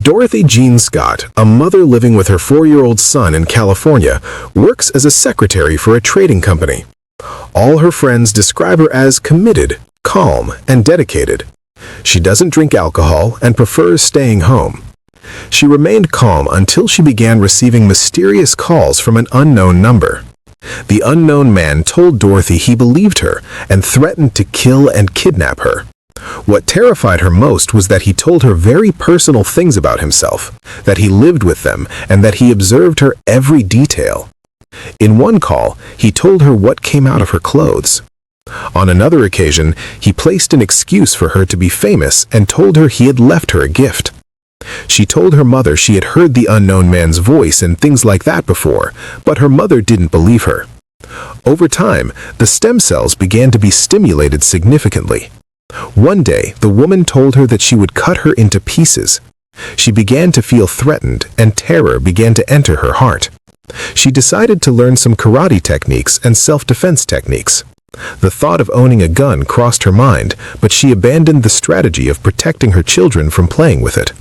Dorothy Jean Scott, a mother living with her 4-year-old son in California, works as a secretary for a trading company. All her friends describe her as committed, calm, and dedicated. She doesn't drink alcohol and prefers staying home. She remained calm until she began receiving mysterious calls from an unknown number. The unknown man told Dorothy he believed her and threatened to kill and kidnap her. What terrified her most was that he told her very personal things about himself, that he lived with them, and that he observed her every detail. In one call, he told her what came out of her clothes. On another occasion, he placed an excuse for her to be famous and told her he had left her a gift. She told her mother she had heard the unknown man's voice and things like that before, but her mother didn't believe her. Over time, the stem cells began to be stimulated significantly. One day, the woman told her that she would cut her into pieces. She began to feel threatened, and terror began to enter her heart. She decided to learn some karate techniques and self-defense techniques. The thought of owning a gun crossed her mind, but she abandoned the strategy of protecting her children from playing with it.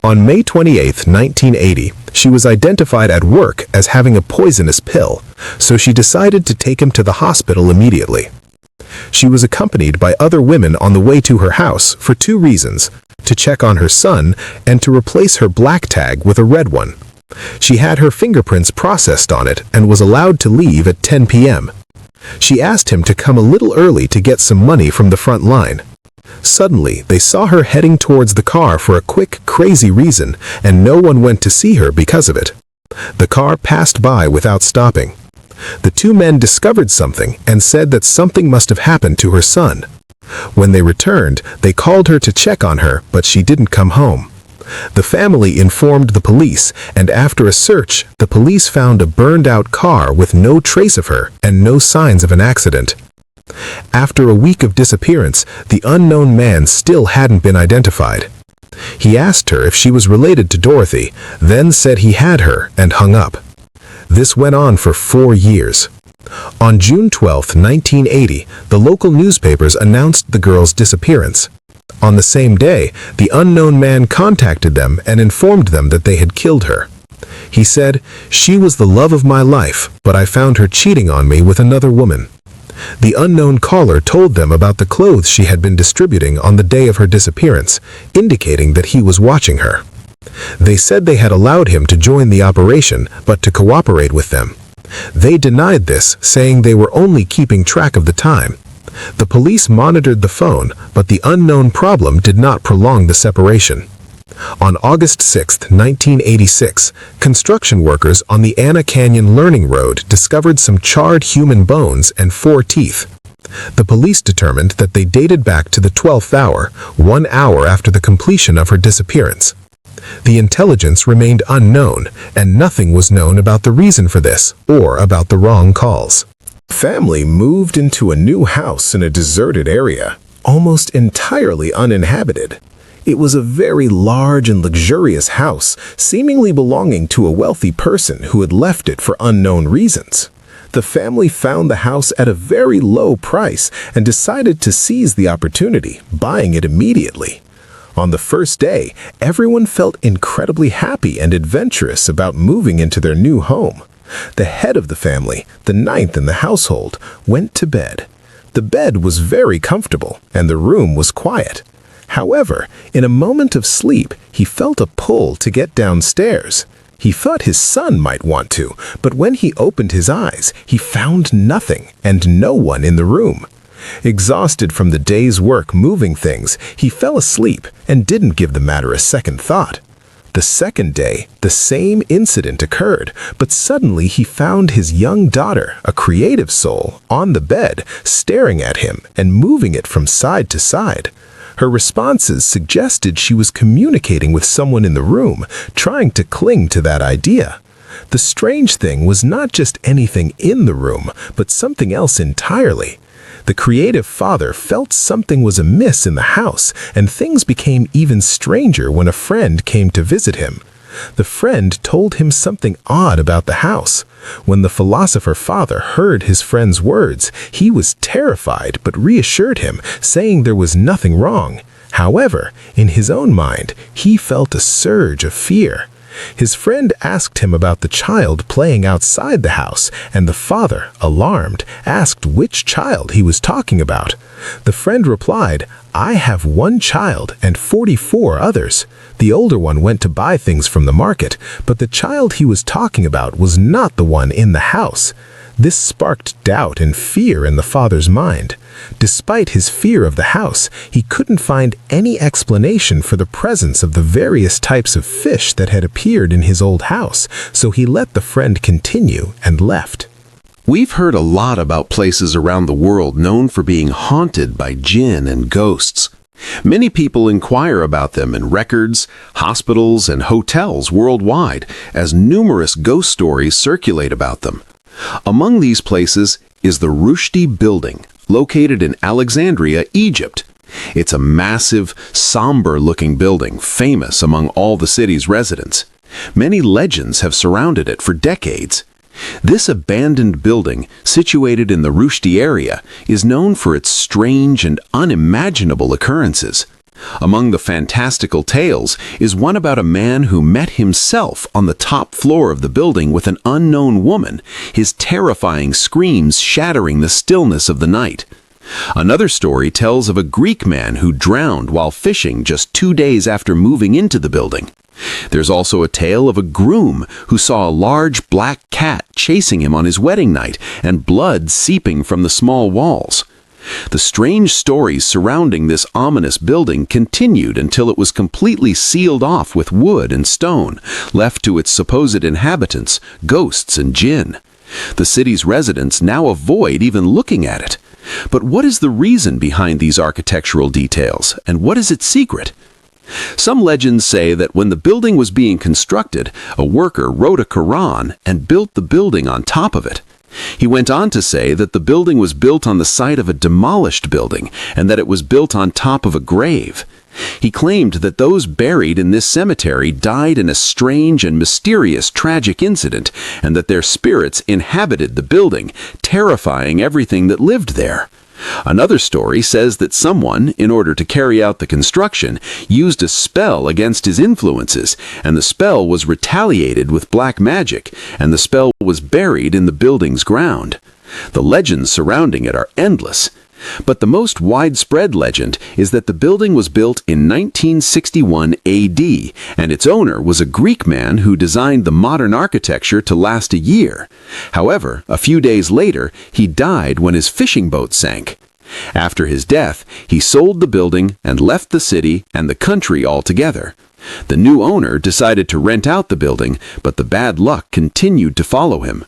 On May 28, 1980, she was identified at work as having a poisonous pill, so she decided to take him to the hospital immediately. She was accompanied by other women on the way to her house for 2 reasons: to check on her son and to replace her black tag with a red one. She had her fingerprints processed on it and was allowed to leave at 10 p.m. She asked him to come a little early to get some money from the front line. Suddenly, they saw her heading towards the car for a quick, crazy reason, and no one went to see her because of it. The car passed by without stopping. The 2 men discovered something and said that something must have happened to her son. When they returned, they called her to check on her, but she didn't come home. The family informed the police, and after a search, the police found a burned-out car with no trace of her and no signs of an accident. After a week of disappearance, the unknown man still hadn't been identified. He asked her if she was related to Dorothy, then said he had her and hung up. This went on for 4 years. On June 12, 1980, the local newspapers announced the girl's disappearance. On the same day, the unknown man contacted them and informed them that they had killed her. He said, "She was the love of my life, but I found her cheating on me with another woman." The unknown caller told them about the clothes she had been distributing on the day of her disappearance, indicating that he was watching her. They said they had allowed him to join the operation, but to cooperate with them. They denied this, saying they were only keeping track of the time. The police monitored the phone, but the unknown problem did not prolong the separation. On August 6, 1986, construction workers on the Anna Canyon Learning Road discovered some charred human bones and 4 teeth. The police determined that they dated back to the 12th hour, 1 hour after the completion of her disappearance. The intelligence remained unknown, and nothing was known about the reason for this or about the wrong calls. Family moved into a new house in a deserted area, almost entirely uninhabited. It was a very large and luxurious house, seemingly belonging to a wealthy person who had left it for unknown reasons. The family found the house at a very low price and decided to seize the opportunity, buying it immediately. On the first day, everyone felt incredibly happy and adventurous about moving into their new home. The head of the family, the 9th in the household, went to bed. The bed was very comfortable, and the room was quiet. However, in a moment of sleep, he felt a pull to get downstairs. He thought his son might want to, but when he opened his eyes, he found nothing and no one in the room. Exhausted from the day's work moving things, he fell asleep and didn't give the matter a second thought. The second day, the same incident occurred, but suddenly he found his young daughter, a creative soul, on the bed, staring at him and moving it from side to side. Her responses suggested she was communicating with someone in the room, trying to cling to that idea. The strange thing was not just anything in the room, but something else entirely. The creative father felt something was amiss in the house, and things became even stranger when a friend came to visit him. The friend told him something odd about the house. When the philosopher father heard his friend's words, he was terrified but reassured him, saying there was nothing wrong. However, in his own mind, he felt a surge of fear. His friend asked him about the child playing outside the house, and the father, alarmed, asked which child he was talking about. The friend replied, "I have one child and 44 others. The older one went to buy things from the market, but the child he was talking about was not the one in the house." This sparked doubt and fear in the father's mind. Despite his fear of the house, he couldn't find any explanation for the presence of the various types of fish that had appeared in his old house, so he let the friend continue and left. We've heard a lot about places around the world known for being haunted by jinn and ghosts. Many people inquire about them in records, hospitals, and hotels worldwide, as numerous ghost stories circulate about them. Among these places is the Rushdi building, located in Alexandria, Egypt. It's a massive, somber-looking building, famous among all the city's residents. Many legends have surrounded it for decades. This abandoned building, situated in the Rushdi area, is known for its strange and unimaginable occurrences. Among the fantastical tales is one about a man who met himself on the top floor of the building with an unknown woman, his terrifying screams shattering the stillness of the night. Another story tells of a Greek man who drowned while fishing just 2 days after moving into the building. There's also a tale of a groom who saw a large black cat chasing him on his wedding night and blood seeping from the small walls. The strange stories surrounding this ominous building continued until it was completely sealed off with wood and stone, left to its supposed inhabitants, ghosts and jinn. The city's residents now avoid even looking at it. But what is the reason behind these architectural details, and what is its secret? Some legends say that when the building was being constructed, a worker wrote a Quran and built the building on top of it. He went on to say that the building was built on the site of a demolished building and that it was built on top of a grave. He claimed that those buried in this cemetery died in a strange and mysterious tragic incident and that their spirits inhabited the building, terrifying everything that lived there. Another story says that someone, in order to carry out the construction, used a spell against his influences, and the spell was retaliated with black magic, and the spell was buried in the building's ground. The legends surrounding it are endless. But the most widespread legend is that the building was built in 1961 AD, and its owner was a Greek man who designed the modern architecture to last a year. However, a few days later, he died when his fishing boat sank. After his death, he sold the building and left the city and the country altogether. The new owner decided to rent out the building, but the bad luck continued to follow him.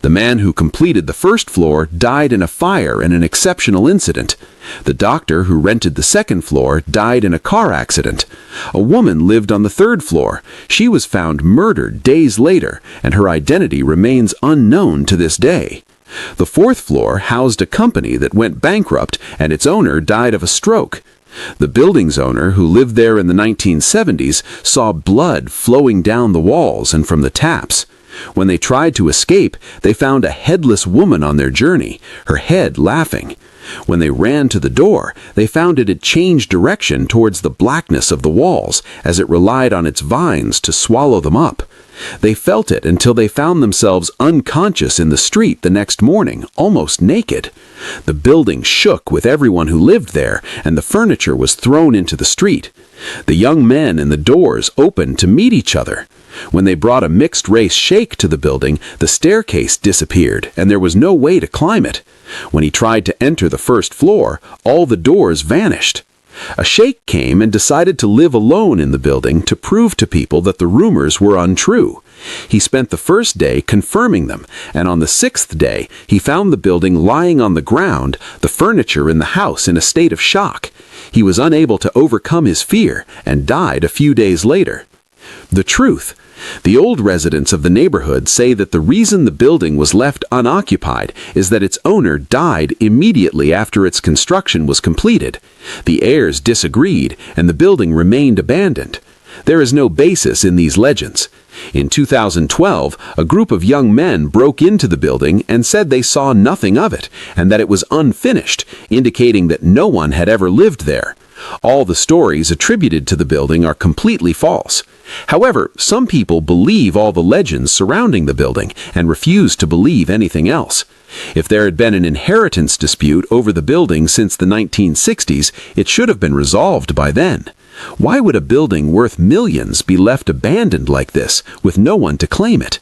The man who completed the first floor died in a fire in an exceptional incident. The doctor who rented the second floor died in a car accident. A woman lived on the third floor. She was found murdered days later, and her identity remains unknown to this day. The fourth floor housed a company that went bankrupt, and its owner died of a stroke. The building's owner, who lived there in the 1970s, saw blood flowing down the walls and from the taps. When they tried to escape, they found a headless woman on their journey, her head laughing. When they ran to the door, they found it had changed direction towards the blackness of the walls, as it relied on its vines to swallow them up. They felt it until they found themselves unconscious in the street the next morning, almost naked. The building shook with everyone who lived there, and the furniture was thrown into the street. The young men in the doors opened to meet each other. When they brought a mixed-race sheikh to the building, the staircase disappeared, and there was no way to climb it. When he tried to enter the first floor, all the doors vanished. A sheikh came and decided to live alone in the building to prove to people that the rumors were untrue. He spent the first day confirming them, and on the sixth day, he found the building lying on the ground, the furniture in the house in a state of shock. He was unable to overcome his fear and died a few days later. The truth. The old residents of the neighborhood say that the reason the building was left unoccupied is that its owner died immediately after its construction was completed. The heirs disagreed, and the building remained abandoned. There is no basis in these legends. In 2012, a group of young men broke into the building and said they saw nothing of it and that it was unfinished, indicating that no one had ever lived there. All the stories attributed to the building are completely false. However, some people believe all the legends surrounding the building and refuse to believe anything else. If there had been an inheritance dispute over the building since the 1960s, it should have been resolved by then. Why would a building worth millions be left abandoned like this, with no one to claim it?